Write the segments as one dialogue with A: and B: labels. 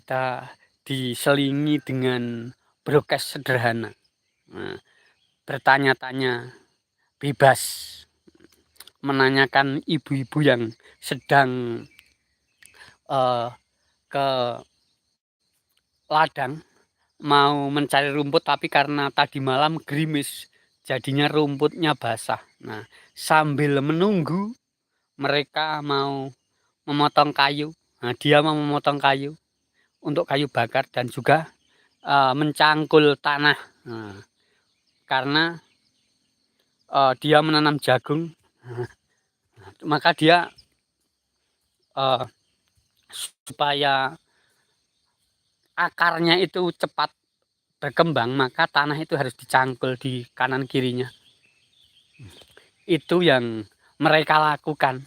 A: kita diselingi dengan broadcast sederhana. Nah, bertanya-tanya bebas, menanyakan ibu-ibu yang sedang ke ladang mau mencari rumput, tapi karena tadi malam gerimis jadinya rumputnya basah. Nah, sambil menunggu mereka mau memotong kayu, nah, dia mau memotong kayu untuk kayu bakar dan juga mencangkul tanah. Nah, karena dia menanam jagung, maka dia supaya akarnya itu cepat berkembang, maka tanah itu harus dicangkul di kanan kirinya. Itu yang mereka lakukan.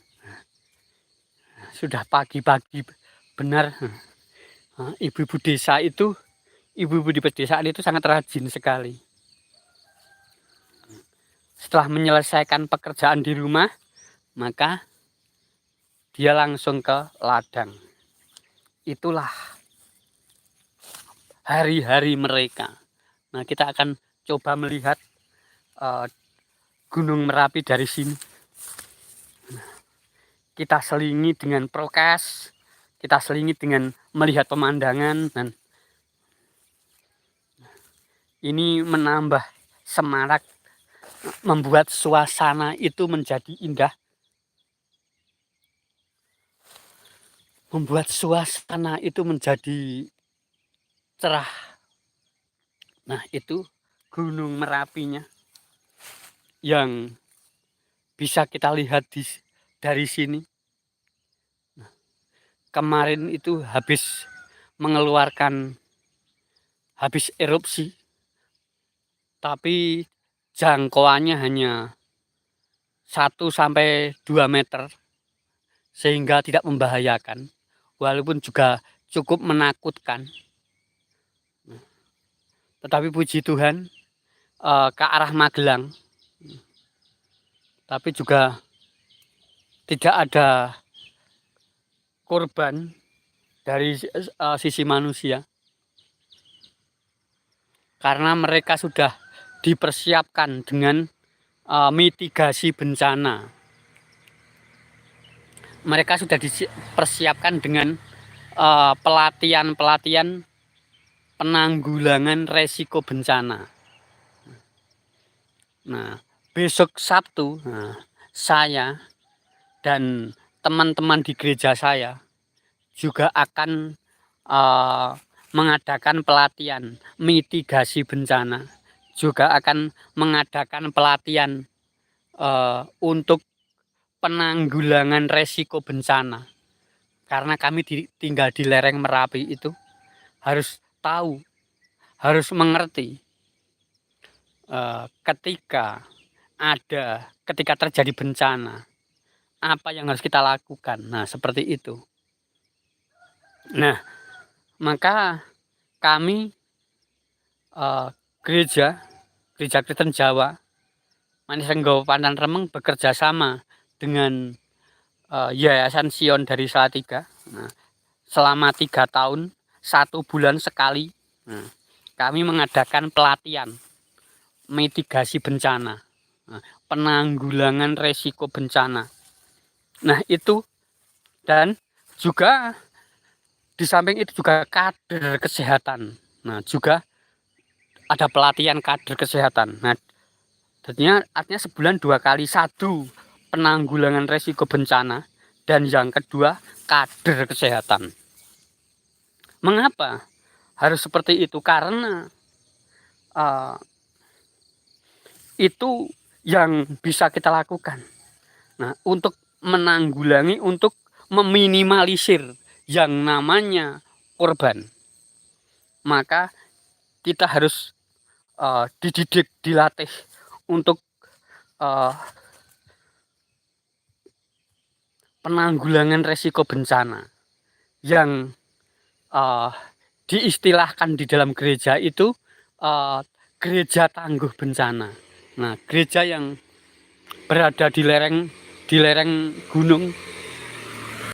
A: Sudah pagi-pagi benar. Ibu-ibu desa itu, ibu-ibu di pedesaan itu sangat rajin sekali. Setelah menyelesaikan pekerjaan di rumah, maka dia langsung ke ladang. Itulah hari-hari mereka. Nah, kita akan coba melihat Gunung Merapi dari sini. Kita selingi dengan prokes, kita selingi dengan melihat pemandangan, dan ini menambah semangat, membuat suasana itu menjadi indah, membuat suasana itu menjadi cerah. Nah, itu Gunung Merapinya yang bisa kita lihat dari sini. Nah, kemarin itu habis erupsi, tapi jangkauannya hanya 1-2 meter, sehingga tidak membahayakan, walaupun juga cukup menakutkan. Tetapi puji Tuhan, ke arah Magelang, tapi juga tidak ada korban dari sisi manusia, karena mereka sudah dipersiapkan dengan mitigasi bencana. Mereka sudah dipersiapkan dengan pelatihan penanggulangan resiko bencana. Nah, besok Sabtu, saya dan teman-teman di gereja saya juga akan mengadakan pelatihan mitigasi bencana, juga akan mengadakan pelatihan untuk penanggulangan resiko bencana. Karena kami tinggal di lereng Merapi itu harus tahu, harus mengerti ketika terjadi bencana, apa yang harus kita lakukan. Nah, seperti itu. Nah, maka kami gereja Kristen Jawa Manis Renggawa Pandan Remeng bekerja sama dengan Yayasan Sion dari Salatiga. Nah, selama 3 tahun 1 bulan sekali, kami mengadakan pelatihan mitigasi bencana, penanggulangan resiko bencana. Nah, itu, dan juga di samping itu juga kader kesehatan. Nah, juga ada pelatihan kader kesehatan. Nah, artinya sebulan 2 kali, 1 penanggulangan resiko bencana, dan yang kedua kader kesehatan. Mengapa harus seperti itu? Karena itu yang bisa kita lakukan. Nah, untuk menanggulangi, untuk meminimalisir yang namanya korban, maka kita harus dididik, dilatih untuk penanggulangan resiko bencana yang diistilahkan di dalam gereja itu gereja tangguh bencana. Nah, gereja yang berada di lereng gunung